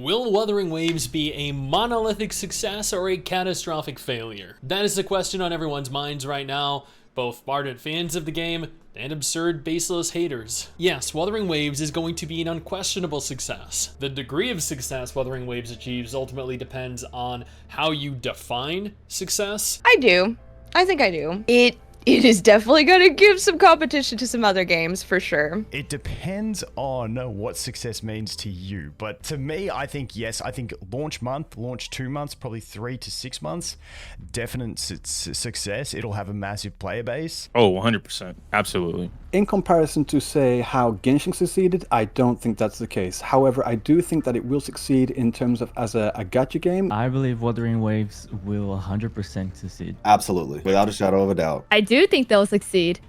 Will Wuthering Waves be a monolithic success or a catastrophic failure? That is the question on everyone's minds right now, both ardent fans of the game and absurd, baseless haters. Yes, Wuthering Waves is going to be an unquestionable success. The degree of success Wuthering Waves achieves ultimately depends on how you define success. I do. I think I do. It is definitely going to give some competition to some other games, for sure. It depends on what success means to you. But to me, I think, yes, I think launch month, launch 2 months, probably 3 to 6 months, definite success. It'll have a massive player base. Oh, 100%. Absolutely. In comparison to, say, how Genshin succeeded, I don't think that's the case. However, I do think that it will succeed in terms of as a gacha game. I believe Wuthering Waves will 100% succeed. Absolutely, without a shadow of a doubt. I do think they'll succeed.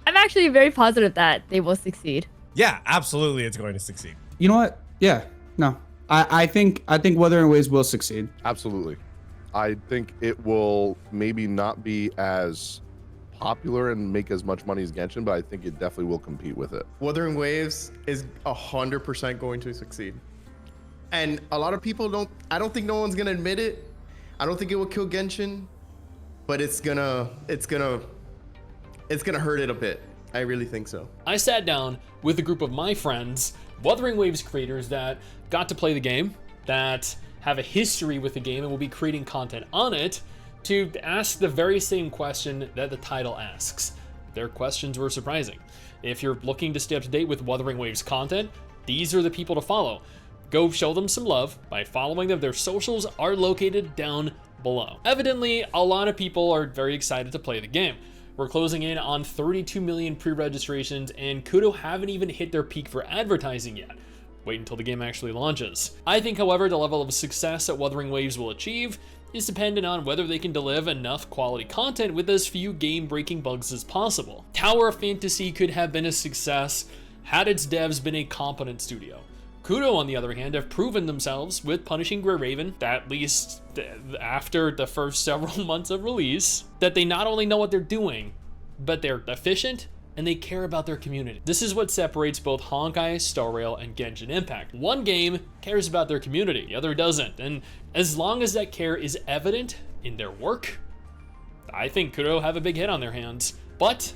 I'm actually very positive that they will succeed. Yeah, absolutely, it's going to succeed. You know what? Yeah, no. I think Wuthering Waves will succeed. Absolutely. I think it will maybe not be as popular and make as much money as Genshin, but I think it definitely will compete with it. Wuthering Waves is 100% going to succeed. And a lot of people I don't think no one's gonna admit it. I don't think it will kill Genshin, but it's gonna hurt it a bit. I really think so. I sat down with a group of my friends, Wuthering Waves creators that got to play the game, that have a history with the game and will be creating content on it, to ask the very same question that the title asks. Their questions were surprising. If you're looking to stay up to date with Wuthering Waves content, these are the people to follow. Go show them some love by following them. Their socials are located down below. Evidently, a lot of people are very excited to play the game. We're closing in on 32 million pre-registrations, and Kudo haven't even hit their peak for advertising yet. Wait until the game actually launches. I think, however, the level of success that Wuthering Waves will achieve is dependent on whether they can deliver enough quality content with as few game-breaking bugs as possible. Tower of Fantasy could have been a success had its devs been a competent studio. Kudo, on the other hand, have proven themselves with Punishing Grey Raven, at least after the first several months of release, that they not only know what they're doing, but they're efficient and they care about their community. This is what separates both Honkai, Star Rail, and Genshin Impact. One game cares about their community, the other doesn't, and as long as that care is evident in their work, I think Kudo have a big hit on their hands. But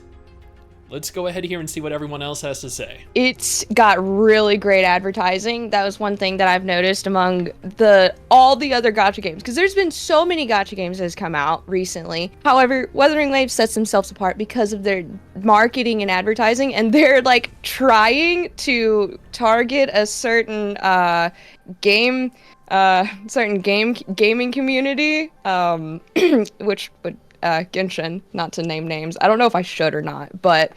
let's go ahead here and see what everyone else has to say. It's got really great advertising. That was one thing that I've noticed among all the other gacha games, because there's been so many gacha games that has come out recently. However, Wuthering Waves sets themselves apart because of their marketing and advertising, and they're like trying to target a certain gaming community, which would Genshin, not to name names. I don't know if I should or not, but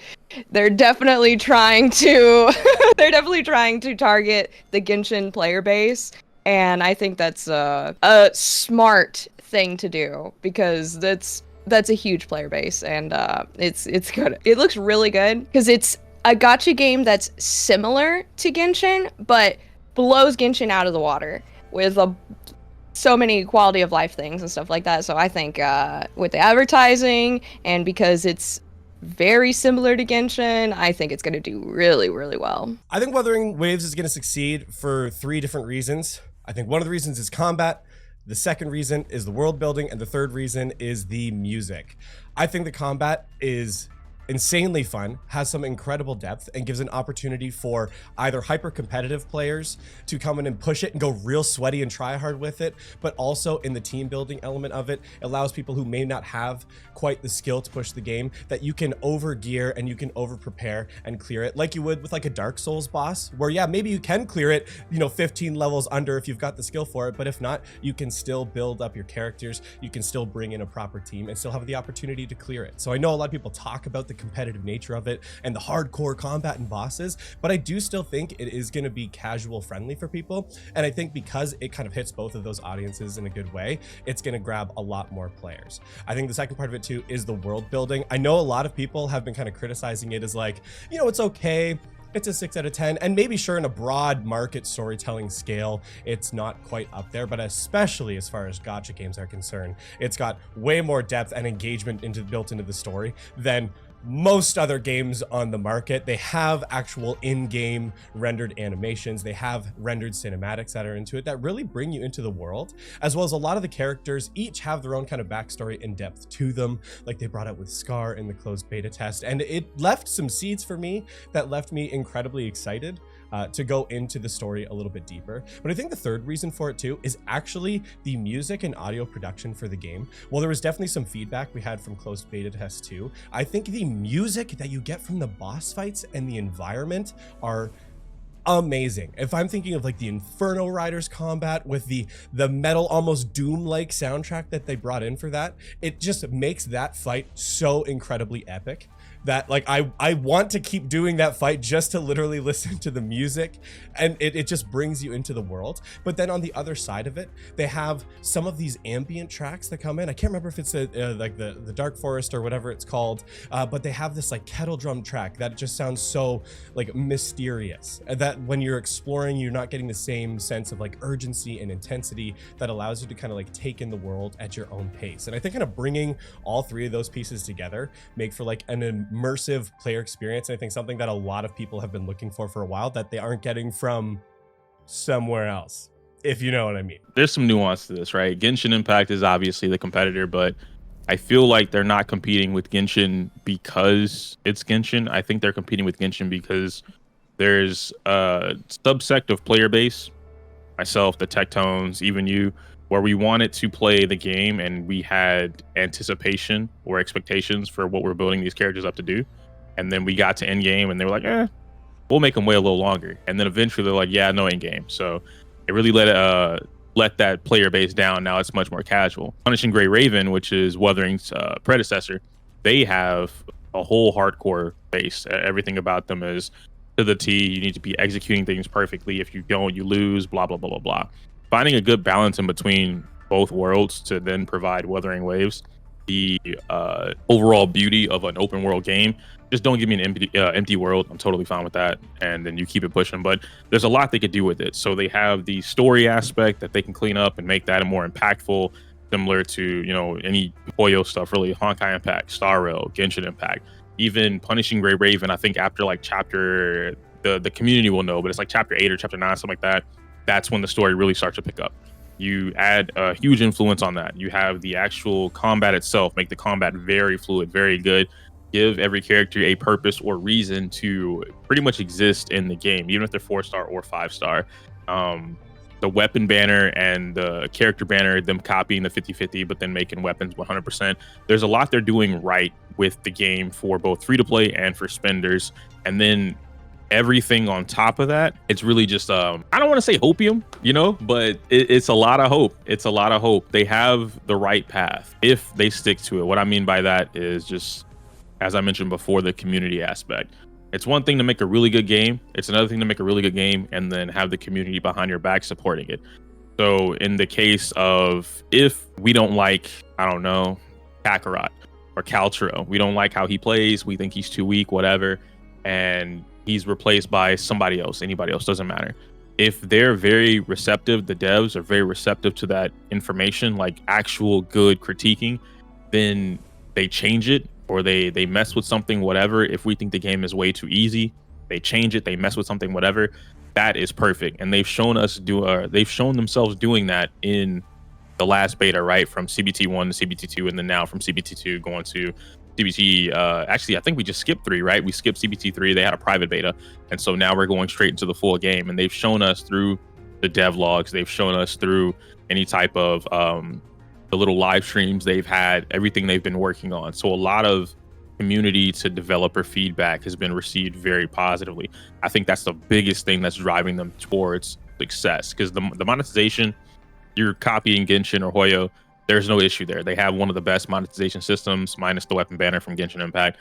they're definitely trying to target the Genshin player base, and I think that's a smart thing to do, because that's a huge player base, and it's good. It looks really good because it's a gacha game that's similar to Genshin but blows Genshin out of the water with so many quality of life things and stuff like that. So I think with the advertising, and because it's very similar to Genshin, I think it's going to do really, really well. I think Wuthering Waves is going to succeed for 3 different reasons. I think one of the reasons is combat, the second reason is the world building, and the third reason is the music. I think the combat is insanely fun, has some incredible depth, and gives an opportunity for either hyper competitive players to come in and push it and go real sweaty and try hard with it, but also in the team building element of it, allows people who may not have quite the skill to push the game, that you can over gear and you can over prepare and clear it like you would with like a Dark Souls boss, where yeah, maybe you can clear it, 15 levels under if you've got the skill for it, but if not, you can still build up your characters, you can still bring in a proper team and still have the opportunity to clear it. So I know a lot of people talk about the competitive nature of it and the hardcore combat and bosses, but I do still think it is going to be casual friendly for people, and I think because it kind of hits both of those audiences in a good way, it's going to grab a lot more players. I think the second part of it too is the world building. I know a lot of people have been kind of criticizing it as like, it's okay, it's a 6 out of 10, and maybe sure, in a broad market storytelling scale, it's not quite up there, but especially as far as gacha games are concerned, it's got way more depth and engagement built into the story than most other games on the market. They have actual in-game rendered animations. They have rendered cinematics that are into it that really bring you into the world, as well as a lot of the characters each have their own kind of backstory and depth to them, like they brought out with Scar in the closed beta test. And it left some seeds for me that left me incredibly excited to go into the story a little bit deeper. But I think the third reason for it too is actually the music and audio production for the game. While there was definitely some feedback we had from closed beta test too, I think the music that you get from the boss fights and the environment are amazing. If I'm thinking of like the Inferno Riders combat with the metal, almost Doom-like soundtrack that they brought in for that, it just makes that fight so incredibly epic that like I want to keep doing that fight just to literally listen to the music, and it just brings you into the world. But then on the other side of it, they have some of these ambient tracks that come in. I can't remember if it's like the Dark Forest or whatever it's called, but they have this like kettle drum track that just sounds so like mysterious, that when you're exploring, you're not getting the same sense of like urgency and intensity that allows you to kind of like take in the world at your own pace. And I think kind of bringing all three of those pieces together make for like an immersive player experience. And I think something that a lot of people have been looking for a while that they aren't getting from somewhere else, if you know what I mean. There's some nuance to this, right? Genshin Impact is obviously the competitor, but I feel like they're not competing with Genshin because it's Genshin. I think they're competing with Genshin because there's a subsect of player base, myself, the Tectones, even you, where we wanted to play the game and we had anticipation or expectations for what we're building these characters up to do. And then we got to end game and they were like, we'll make them wait a little longer. And then eventually they're like, yeah, no end game. So it really let that player base down. Now it's much more casual. Punishing Grey Raven, which is Wuthering's predecessor, they have a whole hardcore base. Everything about them is to the T. You need to be executing things perfectly. If you don't, you lose, blah, blah, blah, blah, blah. Finding a good balance in between both worlds to then provide Wuthering Waves the overall beauty of an open world game. Just don't give me an empty world. I'm totally fine with that. And then you keep it pushing. But there's a lot they could do with it. So they have the story aspect that they can clean up and make that a more impactful, similar to, you know, any Hoyo stuff, really. Honkai Impact, Star Rail, Genshin Impact. Even Punishing Grey Raven, I think after like chapter, the community will know, but it's like chapter 8 or chapter 9, something like that. That's when the story really starts to pick up. You add a huge influence on that. You have the actual combat itself, make the combat very fluid, very good. Give every character a purpose or reason to pretty much exist in the game, even if they're 4-star or 5-star. The weapon banner and the character banner, them copying the 50-50, but then making weapons 100%. There's a lot they're doing right with the game for both free-to-play and for spenders. And then everything on top of that, it's really just I don't want to say hopium, you know, but it's a lot of hope. It's a lot of hope. They have the right path if they stick to it. What I mean by that is just, as I mentioned before, the community aspect. It's one thing to make a really good game. It's another thing to make a really good game and then have the community behind your back supporting it. So in the case of, if we don't like, I don't know, Kakarot or Caltro, we don't like how he plays, we think he's too weak, whatever, and he's replaced by somebody else, anybody else, doesn't matter. If they're very receptive, the devs are very receptive to that information, like actual good critiquing, then they change it or they mess with something, whatever. If we think the game is way too easy, they change it, they mess with something, whatever. That is perfect. And they've shown themselves doing that in the last beta, right? From CBT1 to CBT2, and then now from CBT2 going to CBT, actually, I think we just skipped 3, right? We skipped CBT3. They had a private beta. And so now we're going straight into the full game. And they've shown us through the dev logs. They've shown us through any type of the little live streams they've had, everything they've been working on. So a lot of community to developer feedback has been received very positively. I think that's the biggest thing that's driving them towards success, because the monetization, you're copying Genshin or Hoyo, there's no issue there. They have one of the best monetization systems, minus the weapon banner from Genshin Impact.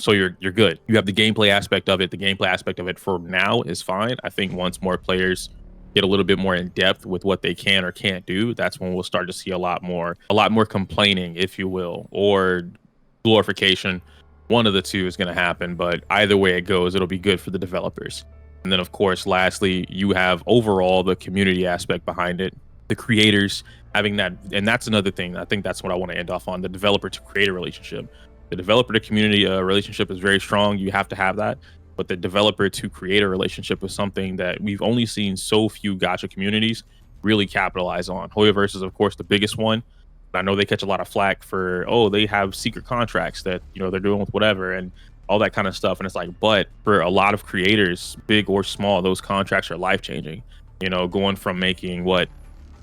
So you're good. You have the gameplay aspect of it. The gameplay aspect of it for now is fine. I think once more players get a little bit more in depth with what they can or can't do, that's when we'll start to see a lot more complaining, if you will, or glorification. One of the two is going to happen, but either way it goes, it'll be good for the developers. And then of course, lastly, you have overall the community aspect behind it, the creators having that. And that's another thing. I think that's what I want to end off on, the developer to creator relationship. The developer to community relationship is very strong. You have to have that. But the developer to create a relationship is something that we've only seen so few gacha communities really capitalize on. Hoyoverse is, of course, the biggest one. I know they catch a lot of flack for, oh, they have secret contracts that, you know, they're doing with whatever and all that kind of stuff. And it's like, but for a lot of creators, big or small, those contracts are life changing. You know, going from making what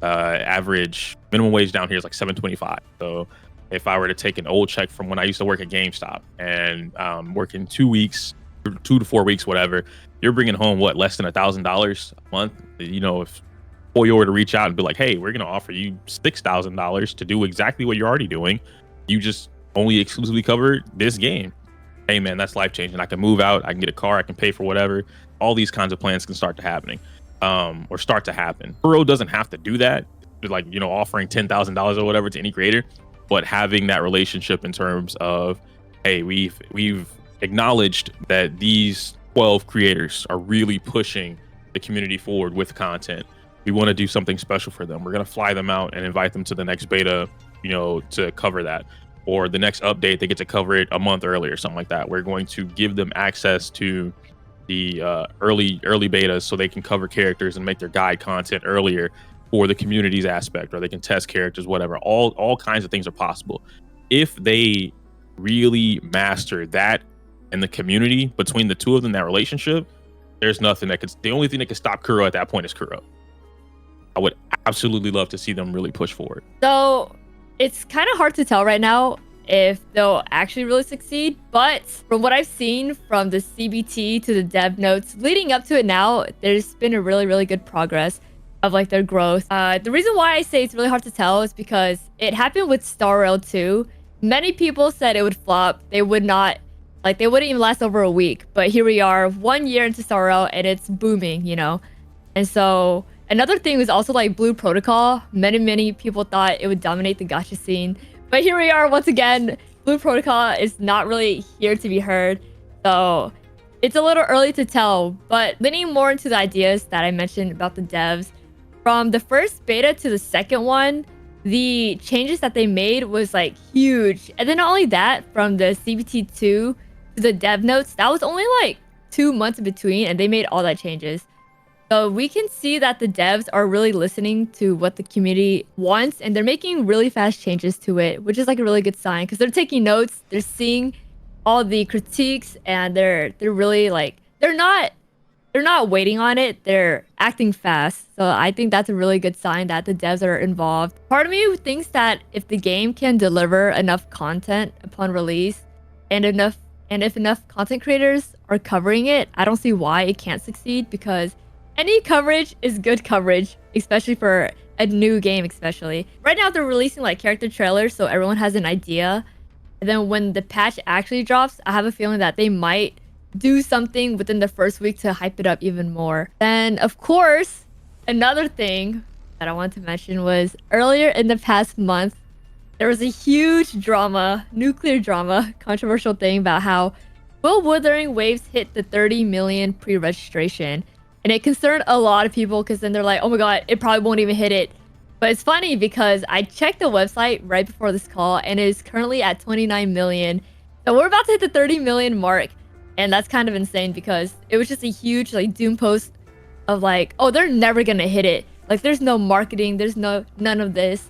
average minimum wage down here is like $7.25. So if I were to take an old check from when I used to work at GameStop and working 2 weeks, 2 to 4 weeks, whatever, you're bringing home what, less than $1,000 a month. You know, if Hoyo were to reach out and be like, hey, we're gonna offer you $6,000 to do exactly what you're already doing, you just only exclusively cover this game. Hey man, that's life changing. I can move out, I can get a car, I can pay for whatever. All these kinds of plans can start to happen. Kuro doesn't have to do that, like, you know, offering $10,000 or whatever to any creator, but having that relationship in terms of, hey, we've acknowledged that these 12 creators are really pushing the community forward with content. We want to do something special for them. We're going to fly them out and invite them to the next beta, you know, to cover that, or the next update, they get to cover it a month early or something like that. We're going to give them access to the early betas so they can cover characters and make their guide content earlier for the community's aspect, or they can test characters, whatever. All kinds of things are possible if they really master that and the community between the two of them, that relationship. There's nothing that could, the only thing that could stop Kuro at that point is Kuro. I would absolutely love to see them really push forward. So it's kind of hard to tell right now if they'll actually really succeed, but from what I've seen from the CBT to the dev notes leading up to it now, there's been a really good progress of like their growth. The reason why I say it's really hard to tell is because it happened with Star Rail 2. Many people said it would flop. They would not, like, they wouldn't even last over a week, but here we are 1 year into Star Rail and it's booming, you know. And so another thing was also like Blue Protocol. Many people thought it would dominate the gacha scene, but here we are once again. Blue Protocol is not really here to be heard, so it's a little early to tell. But leaning more into the ideas that I mentioned about the devs, from the first beta to the second one, the changes that they made was like huge. And then not only that, from the CBT2 to the dev notes, that was only like 2 months in between, and they made all that changes. So we can see that the devs are really listening to what the community wants, and they're making really fast changes to it, which is like a really good sign, because they're taking notes, they're seeing all the critiques, and they're really like, they're not waiting on it, they're acting fast. So I think that's a really good sign that the devs are involved. Part of me thinks that if the game can deliver enough content upon release, and if enough content creators are covering it, I don't see why it can't succeed, because any coverage is good coverage, especially for a new game. Especially right now, they're releasing like character trailers, so everyone has an idea. And then when the patch actually drops, I have a feeling that they might do something within the first week to hype it up even more. Then, of course, another thing that I wanted to mention was earlier in the past month, there was a huge drama, nuclear drama, controversial thing about how will Wuthering Waves hit the 30 million pre-registration. And it concerned a lot of people, because then they're like, oh my god, it probably won't even hit it. But it's funny because I checked the website right before this call, and it is currently at 29 million. So we're about to hit the 30 million mark. And that's kind of insane, because it was just a huge like doom post of like, oh, they're never gonna hit it. Like, there's no marketing, there's none of this.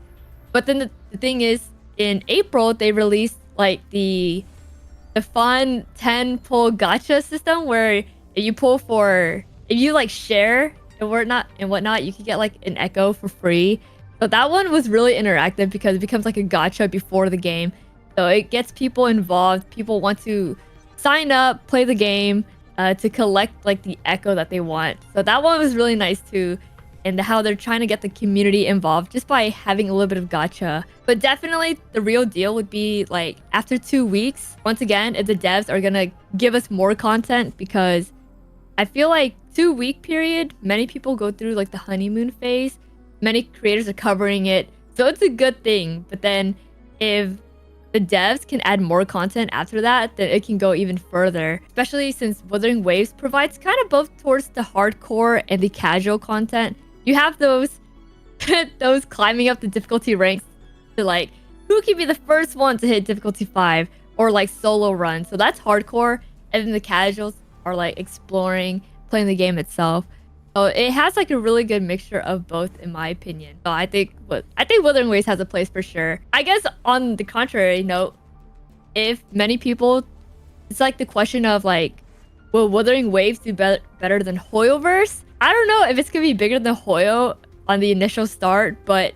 But then the thing is, in April, they released like the fun 10 pull gacha system, where if you pull for, if you like share and whatnot, you can get like an echo for free. So that one was really interactive, because it becomes like a gacha before the game. So it gets people involved. People want to sign up, play the game, to collect like the echo that they want. So that one was really nice too, and how they're trying to get the community involved just by having a little bit of gacha. But definitely the real deal would be like after 2 weeks, once again, if the devs are gonna give us more content, because I feel like 2-week period, many people go through like the honeymoon phase. Many creators are covering it, so it's a good thing. But then if the devs can add more content after that, then it can go even further. Especially since Wuthering Waves provides kind of both towards the hardcore and the casual content. You have those those climbing up the difficulty ranks to like, who can be the first one to hit difficulty 5? or like solo runs. So that's hardcore, and then the casuals are like exploring, playing the game itself. So it has like a really good mixture of both, in my opinion. So I think Wuthering Waves has a place for sure. I guess on the contrary note, if many people, it's like the question of like, will Wuthering Waves do better than Hoyoverse? I don't know if it's gonna be bigger than Hoyo on the initial start, but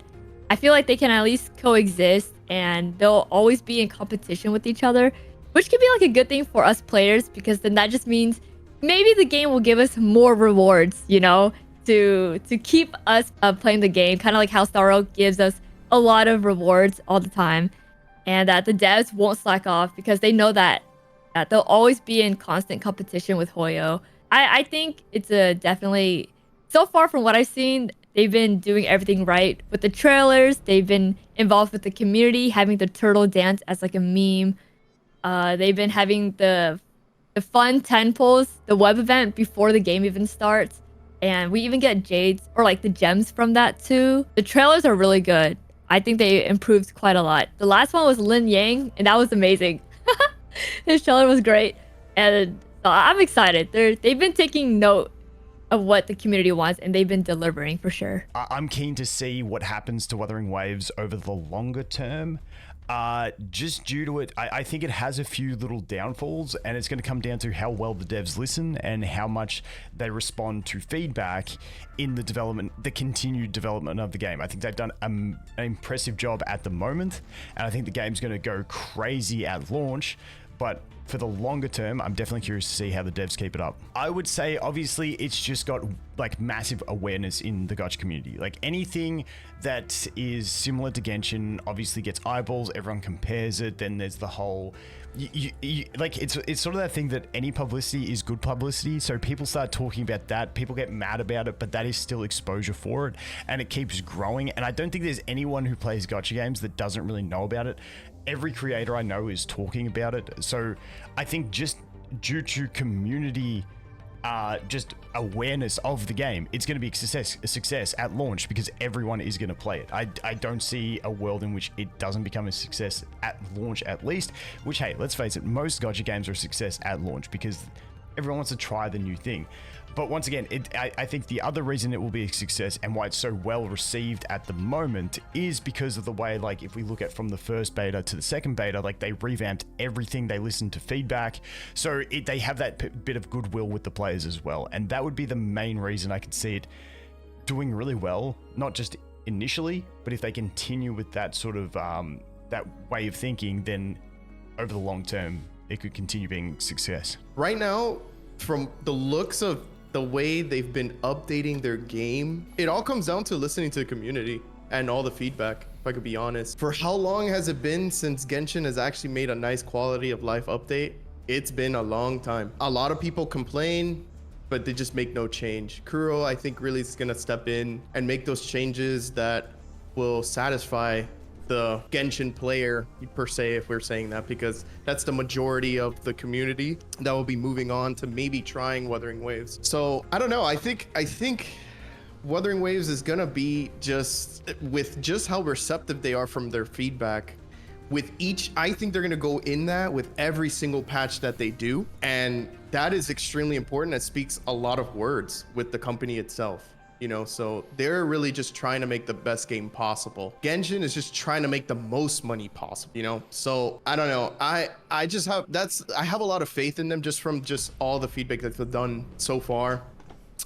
I feel like they can at least coexist and they'll always be in competition with each other, which could be like a good thing for us players, because then that just means maybe the game will give us more rewards, you know, to keep us playing the game, kind of like how Starro gives us a lot of rewards all the time, and that the devs won't slack off because they know that they'll always be in constant competition with Hoyo. I think it's a definitely, so far from what I've seen, they've been doing everything right with the trailers. They've been involved with the community, having the turtle dance as like a meme. They've been having the fun 10 pulls, the web event before the game even starts. And we even get jades or like the gems from that too. The trailers are really good. I think they improved quite a lot. The last one was Lin Yang, and that was amazing. His trailer was great. And so I'm excited. They've been taking note of what the community wants, and they've been delivering for sure. I'm keen to see what happens to Wuthering Waves over the longer term. Just due to it, I think it has a few little downfalls, and it's going to come down to how well the devs listen and how much they respond to feedback in the continued development of the game. I think they've done an impressive job at the moment, and I think the game's going to go crazy at launch, but for the longer term, I'm definitely curious to see how the devs keep it up. I would say, obviously, it's just got like massive awareness in the gacha community. Like anything that is similar to Genshin obviously gets eyeballs. Everyone compares it. Then there's the whole, like it's sort of that thing that any publicity is good publicity. So people start talking about that. People get mad about it, but that is still exposure for it, and it keeps growing. And I don't think there's anyone who plays gacha games that doesn't really know about it. Every creator I know is talking about it. So I think just due to community just awareness of the game, it's going to be a success at launch because everyone is going to play it. I don't see a world in which it doesn't become a success at launch, at least, which, hey, let's face it, most gacha games are a success at launch because everyone wants to try the new thing. But once again, I think the other reason it will be a success and why it's so well received at the moment is because of the way, like, if we look at from the first beta to the second beta, like, they revamped everything, they listened to feedback, so they have that bit of goodwill with the players as well. And that would be the main reason I could see it doing really well, not just initially, but if they continue with that sort of that way of thinking, then over the long term, it could continue being a success. Right now, from the looks of the way they've been updating their game, it all comes down to listening to the community and all the feedback, if I could be honest. For how long has it been since Genshin has actually made a nice quality of life update? It's been a long time. A lot of people complain, but they just make no change. Kuro, I think, really is gonna step in and make those changes that will satisfy the Genshin player per se, if we're saying that, because that's the majority of the community that will be moving on to maybe trying Wuthering Waves. So I don't know. I think Wuthering Waves is gonna be just with just how receptive they are from their feedback. With each, I think they're gonna go in that with every single patch that they do, and that is extremely important. That speaks a lot of words with the company itself. You know, so they're really just trying to make the best game possible. Genshin is just trying to make the most money possible, you know? So I don't know. I have a lot of faith in them just from just all the feedback that they've done so far,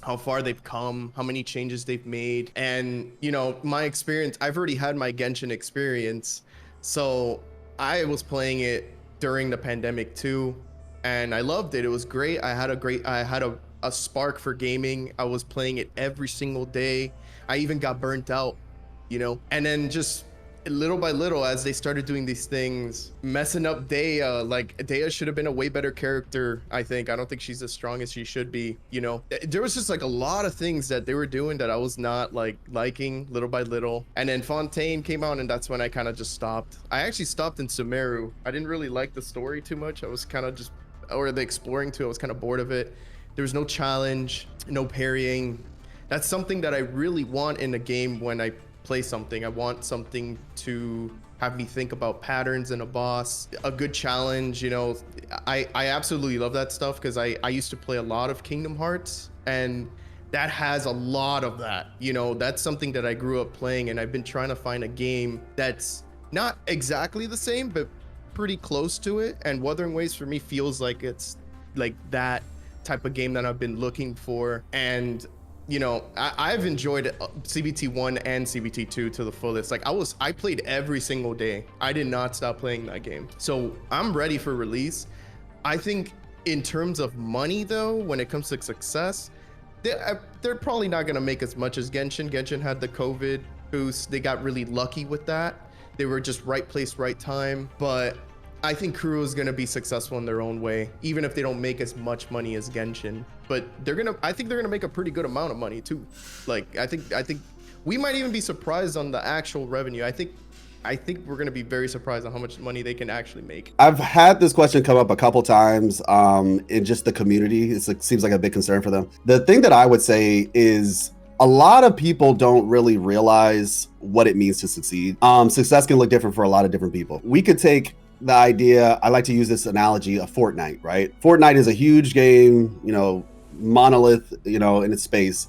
how far they've come, how many changes they've made. And, you know, my experience, I've already had my Genshin experience. So I was playing it during the pandemic too, and I loved it. It was great. I had a spark for gaming. I was playing it every single day. I even got burnt out, you know? And then just little by little, as they started doing these things, messing up Daya, like Daya should have been a way better character, I think. I don't think she's as strong as she should be, you know? There was just like a lot of things that they were doing that I was not like liking little by little. And then Fontaine came out, and that's when I kind of just stopped. I actually stopped in Sumeru. I didn't really like the story too much. I was kind of just, or the exploring too, I was kind of bored of it. There was no challenge, no parrying. That's something that I really want in a game when I play something. I want something to have me think about patterns in a boss, a good challenge. You know, I absolutely love that stuff because I used to play a lot of Kingdom Hearts, and that has a lot of that. You know, that's something that I grew up playing, and I've been trying to find a game that's not exactly the same, but pretty close to it. And Wuthering Waves for me feels like it's like that type of game that I've been looking for. And you know, I've enjoyed CBT1 and CBT2 to the fullest. Like I played every single day. I did not stop playing that game. So I'm ready for release. I think in terms of money though, when it comes to success, they're probably not gonna make as much as Genshin. Genshin had the COVID boost. They got really lucky with that. They were just right place, right time. But I think Kuro is going to be successful in their own way, even if they don't make as much money as Genshin. But I think they're going to make a pretty good amount of money too. Like, I think we might even be surprised on the actual revenue. I think we're going to be very surprised on how much money they can actually make. I've had this question come up a couple times in just the community. It seems like a big concern for them. The thing that I would say is a lot of people don't really realize what it means to succeed. Success can look different for a lot of different people. We could take the idea, I like to use this analogy of Fortnite, right? Fortnite is a huge game, you know, monolith, you know, in its space.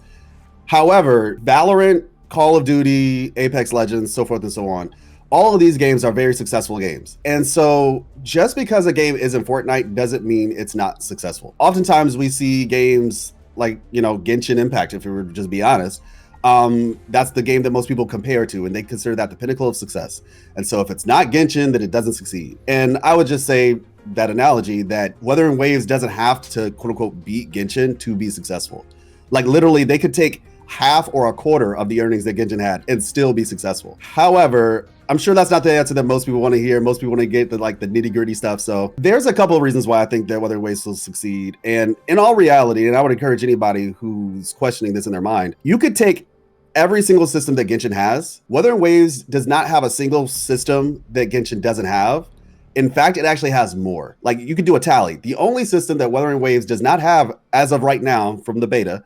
However, Valorant, Call of Duty, Apex Legends, so forth and so on, all of these games are very successful games. And so just because a game isn't Fortnite doesn't mean it's not successful. Oftentimes we see games like, you know, Genshin Impact, if we were to just be honest. That's the game that most people compare to, and they consider that the pinnacle of success. And so if it's not Genshin, then it doesn't succeed. And I would just say that analogy that Wuthering Waves doesn't have to quote unquote beat Genshin to be successful. Like literally they could take half or a quarter of the earnings that Genshin had and still be successful. However, I'm sure that's not the answer that most people want to hear. Most people want to get the nitty gritty stuff. So there's a couple of reasons why I think that Wuthering Waves will succeed. And in all reality, and I would encourage anybody who's questioning this in their mind, you could take every single system that Genshin has. Wuthering Waves does not have a single system that Genshin doesn't have. In fact, it actually has more. Like you could do a tally. The only system that Wuthering Waves does not have as of right now from the beta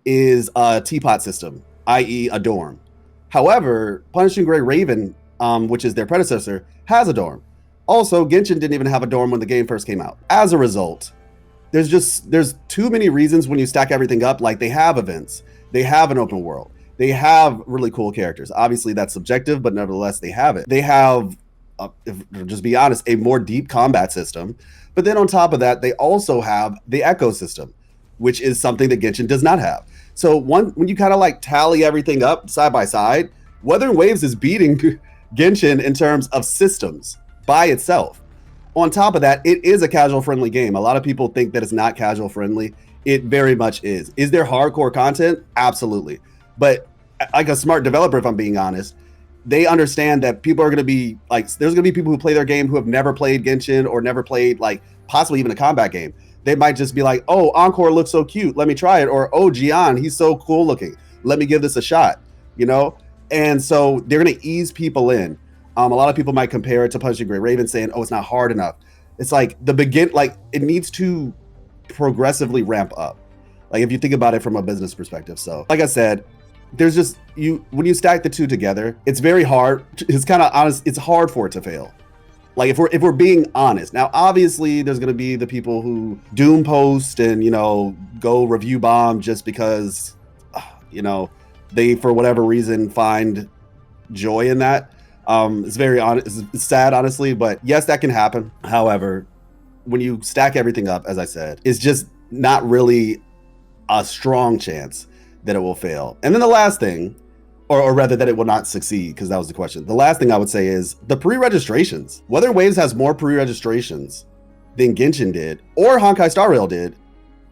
is a teapot system, i.e. a dorm. However, Punishing Gray Raven, which is their predecessor, has a dorm. Also, Genshin didn't even have a dorm when the game first came out. As a result, there's too many reasons when you stack everything up. Like they have events, they have an open world, they have really cool characters. Obviously that's subjective, but nevertheless they have it. They have, just be honest, a more deep combat system. But then on top of that, they also have the echo system, which is something that Genshin does not have. So when you kind of like tally everything up side by side, Wuthering Waves is beating Genshin in terms of systems by itself. On top of that, it is a casual friendly game. A lot of people think that it's not casual friendly. It very much is. Is there hardcore content? Absolutely. But like a smart developer, if I'm being honest, they understand that people are going to be like, there's going to be people who play their game who have never played Genshin or never played like possibly even a combat game. They might just be like, oh, Encore looks so cute, let me try it. Or, oh, Gian, he's so cool looking, let me give this a shot, you know? And so they're going to ease people in. A lot of people might compare it to Punishing Gray Raven saying, oh, it's not hard enough. It's like it needs to progressively ramp up. Like if you think about it from a business perspective. So like I said, there's just when you stack the two together, it's very hard. It's kind of honest. It's hard for it to fail. Like if we're being honest. Now, obviously there's going to be the people who doom post and, you know, go review bomb just because, you know, they, for whatever reason, find joy in that. It's very honest. It's sad, honestly, but yes, that can happen. However, when you stack everything up, as I said, it's just not really a strong chance that it will fail. And then the last thing, or rather that it will not succeed, because that was the question. The last thing I would say is the pre-registrations. Wuthering Waves has more pre-registrations than Genshin did, or Honkai Star Rail did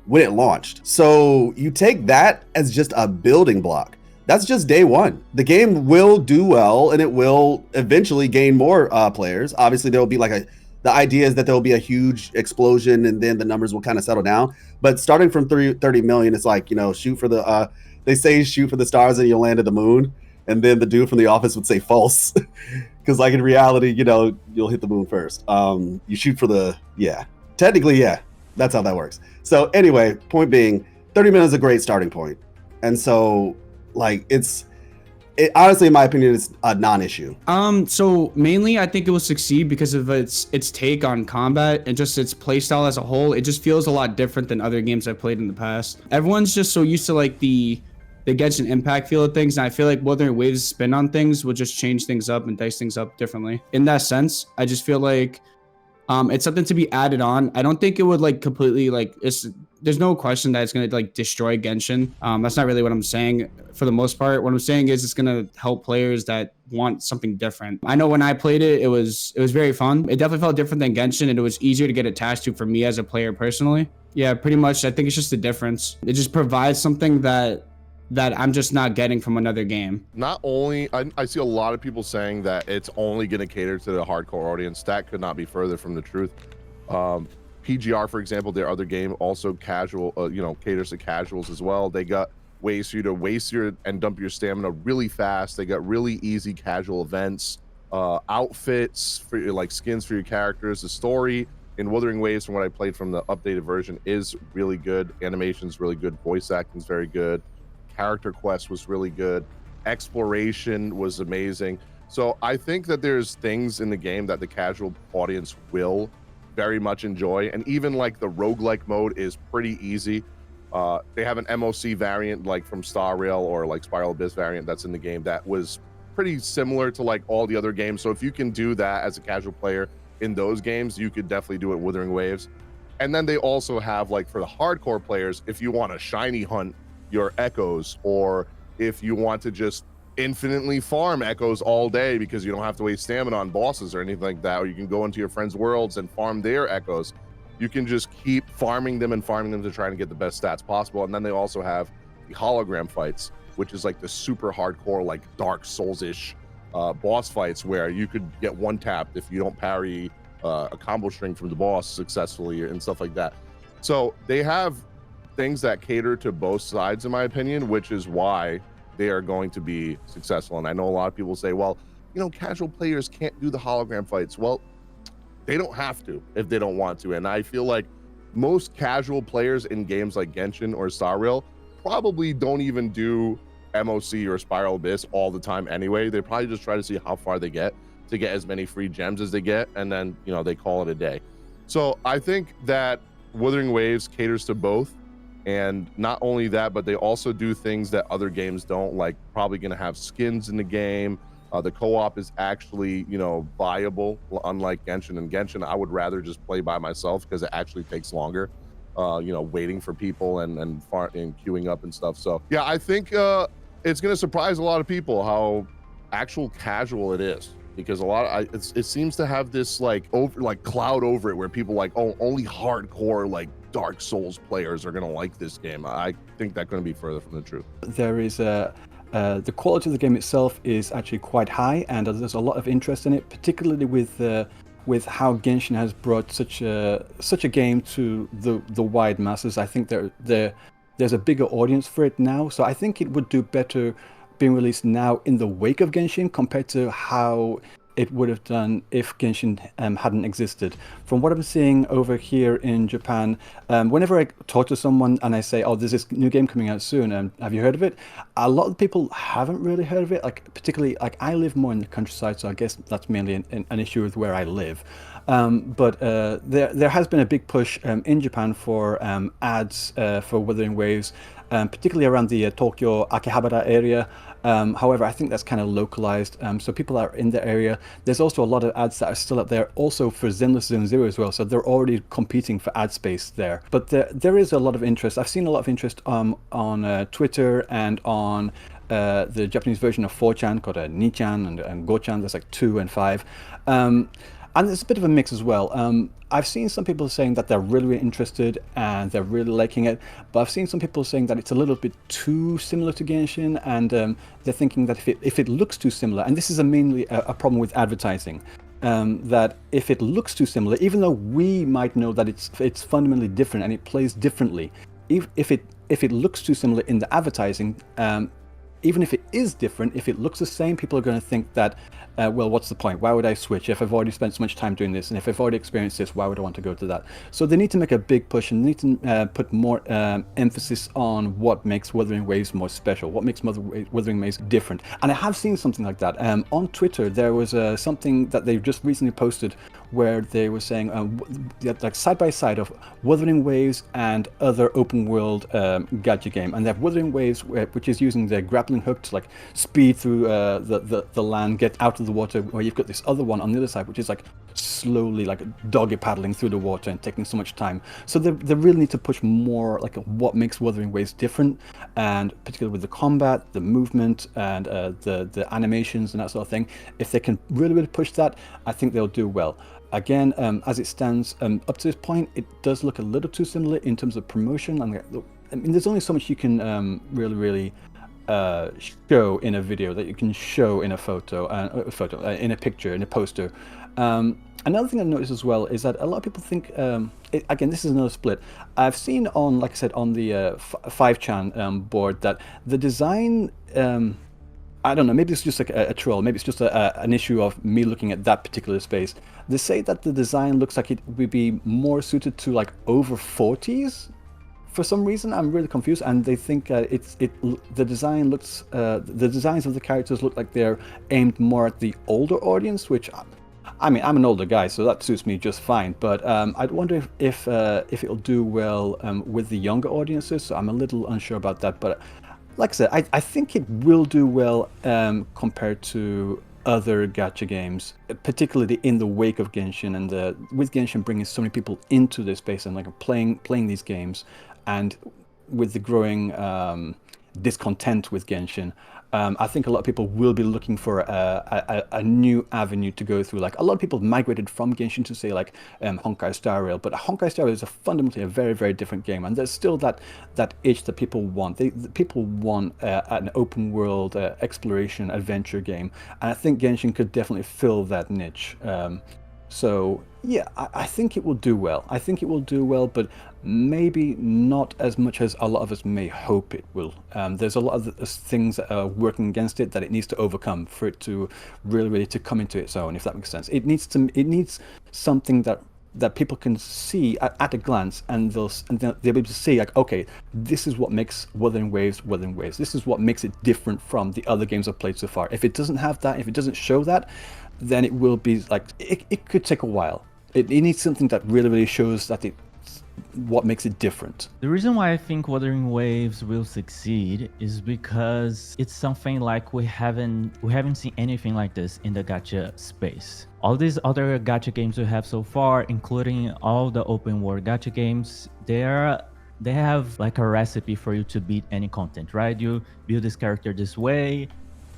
when it launched. So you take that as just a building block. That's just day one. The game will do well and it will eventually gain more players. Obviously there will be like the idea is that there will be a huge explosion and then the numbers will kind of settle down. But starting from 30 million, it's like, you know, shoot for the, they say shoot for the stars and you'll land at the moon. And then the dude from The Office would say false. Because like in reality, you know, you'll hit the moon first. You shoot for the, yeah. Technically, yeah. That's how that works. So anyway, point being, 30 minutes is a great starting point. And so like it honestly, in my opinion, it's a non-issue. So mainly I think it will succeed because of its take on combat and just its playstyle as a whole. It just feels a lot different than other games I've played in the past. Everyone's just so used to like the Genshin Impact feel of things, and I feel like Wuthering Waves' spin on things will just change things up and dice things up differently. In that sense, I just feel like it's something to be added on. I don't think it would like completely like there's no question that it's gonna like destroy Genshin. That's not really what I'm saying for the most part. What I'm saying is it's gonna help players that want something different. I know when I played it, it was very fun. It definitely felt different than Genshin, and it was easier to get attached to for me as a player personally. Yeah, pretty much. I think it's just the difference. It just provides something that I'm just not getting from another game. Not only, I see a lot of people saying that it's only going to cater to the hardcore audience. That could not be further from the truth. PGR, for example, their other game, also casual, caters to casuals as well. They got ways for you to waste and dump your stamina really fast. They got really easy casual events, outfits for your, like skins for your characters. The story in Wuthering Waves, from what I played from the updated version, is really good. Animation's really good. Voice acting's very good. Character quest was really good. Exploration was amazing. So I think that there's things in the game that the casual audience will very much enjoy. And even like the roguelike mode is pretty easy. They have an MOC variant like from Star Rail or like Spiral Abyss variant that's in the game that was pretty similar to like all the other games. So if you can do that as a casual player in those games, you could definitely do it with Wuthering Waves. And then they also have like for the hardcore players, if you want to shiny hunt your echoes, or if you want to just infinitely farm echoes all day because you don't have to waste stamina on bosses or anything like that, or you can go into your friends' worlds and farm their echoes. You can just keep farming them to try and get the best stats possible. And then they also have the hologram fights, which is like the super hardcore, like Dark Souls-ish boss fights where you could get one tapped if you don't parry a combo string from the boss successfully and stuff like that. So they have things that cater to both sides, in my opinion, which is why they are going to be successful. And I know a lot of people say, well, casual players can't do the hologram fights. Well, they don't have to if they don't want to. And I feel like most casual players in games like Genshin or Star Rail probably don't even do MOC or Spiral Abyss all the time anyway. They probably just try to see how far they get to get as many free gems as they get, and then they call it a day. So I think that Wuthering Waves caters to both. And not only that, but they also do things that other games don't, like probably going to have skins in the game. The co-op is actually, viable, unlike Genshin. And Genshin, I would rather just play by myself because it actually takes longer, waiting for people and queuing up and stuff. So yeah, I think it's going to surprise a lot of people how actual casual it is, because it seems to have this cloud over it where people like, oh, only hardcore like Dark Souls players are going to like this game. I think that couldn't be further from the truth. There is the quality of the game itself is actually quite high, and there's a lot of interest in it, particularly with how Genshin has brought such a game to the wide masses. I think there's a bigger audience for it now, so I think it would do better being released now in the wake of Genshin compared to how it would have done if Genshin hadn't existed. From what I'm seeing over here in Japan, whenever I talk to someone and I say, oh, there's this new game coming out soon, have you heard of it? A lot of people haven't really heard of it, particularly I live more in the countryside, so I guess that's mainly an issue with where I live. But there has been a big push in Japan for ads for Wuthering Waves, particularly around the Tokyo Akihabara area. However, I think that's kind of localized, so people are in the area. There's also a lot of ads that are still up there, also for Zenless Zone Zero as well, so they're already competing for ad space there. But there is a lot of interest. I've seen a lot of interest on Twitter and on the Japanese version of 4chan called Nichan and Gochan. There's like 2 and 5. And there's a bit of a mix as well. I've seen some people saying that they're really interested and they're really liking it, but I've seen some people saying that it's a little bit too similar to Genshin, and they're thinking that if it looks too similar, and this is mainly a problem with advertising, that if it looks too similar, even though we might know that it's fundamentally different and it plays differently, if it looks too similar in the advertising, even if it is different, if it looks the same, people are going to think that, well, what's the point? Why would I switch if I've already spent so much time doing this? And if I've already experienced this, why would I want to go to that? So they need to make a big push, and they need to put more emphasis on what makes Wuthering Waves more special, what makes Wuthering Waves different. And I have seen something like that. On Twitter, there was something that they just recently posted where they were saying, like side by side of Wuthering Waves and other open world gacha game. And they have Wuthering Waves, which is using their grappling hook to like speed through the land, get out of the water, where you've got this other one on the other side, which is like slowly like doggy paddling through the water and taking so much time. So they really need to push more like what makes Wuthering Waves different, and particularly with the combat, the movement, and the animations and that sort of thing. If they can really push that, I think they'll do well. Again, as it stands up to this point, it does look a little too similar in terms of promotion. I mean, there's only so much you can really show in a video that you can show in a photo, in a picture, in a poster. Another thing I noticed as well is that a lot of people think, again, this is another split. I've seen on, like I said, on the 5chan board that the design, I don't know, maybe it's just like a troll, maybe it's just an issue of me looking at that particular space. They say that the design looks like it would be more suited to like over 40s. For some reason, I'm really confused, and they think the design looks, the designs of the characters look like they're aimed more at the older audience, which, I mean, I'm an older guy, so that suits me just fine. But I'd wonder if it'll do well with the younger audiences. So I'm a little unsure about that. But like I said, I think it will do well compared to other gacha games, particularly in the wake of Genshin, and with Genshin bringing so many people into this space and like playing these games, and with the growing discontent with Genshin, I think a lot of people will be looking for a new avenue to go through. Like a lot of people have migrated from Genshin to say like Honkai Star Rail, but Honkai Star Rail is fundamentally a very, very different game, and there's still that itch that people want. People want an open world exploration adventure game, and I think Genshin could definitely fill that niche. So yeah, I think it will do well. I think it will do well, but maybe not as much as a lot of us may hope it will. There's a lot of things that are working against it that it needs to overcome for it to really to come into its own, if that makes sense. It needs something that people can see at a glance, and they'll be able to see like, okay, this is what makes Wuthering Waves Wuthering Waves. This is what makes it different from the other games I've played so far. If it doesn't have that, if it doesn't show that, then it will be like, it could take a while. It needs something that really shows that what makes it different. The reason why I think Wuthering Waves will succeed is because it's something like we haven't seen anything like this in the gacha space. All these other gacha games we have so far, including all the open world gacha games, they have like a recipe for you to beat any content, right? You build this character this way,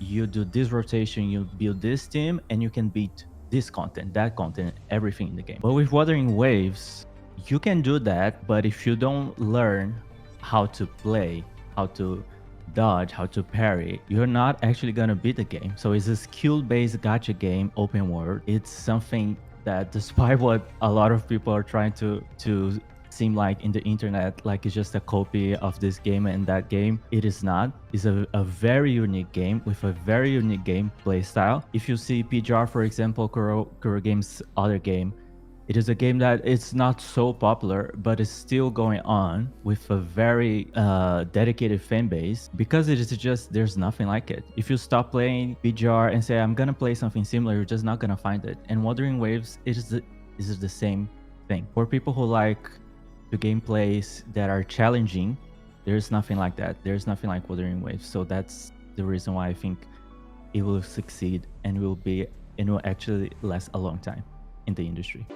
you do this rotation, you build this team, and you can beat this content, that content, everything in the game. But with Wuthering Waves, you can do that, but if you don't learn how to play, how to dodge, how to parry, you're not actually gonna beat the game. So it's a skill-based gacha game, open world. It's something that, despite what a lot of people are trying to seem like in the internet, like it's just a copy of this game and that game, it is not. It's a very unique game with a very unique gameplay style. If you see PGR, for example, Kuro Game's other game, it is a game that it's not so popular, but it's still going on with a very dedicated fan base, because it is just, there's nothing like it. If you stop playing PGR and say, I'm gonna play something similar, you're just not gonna find it. And Wuthering Waves, it is the same thing. For people who like the gameplays that are challenging, there's nothing like that. There's nothing like Wuthering Waves. So that's the reason why I think it will succeed and will actually last a long time in the industry.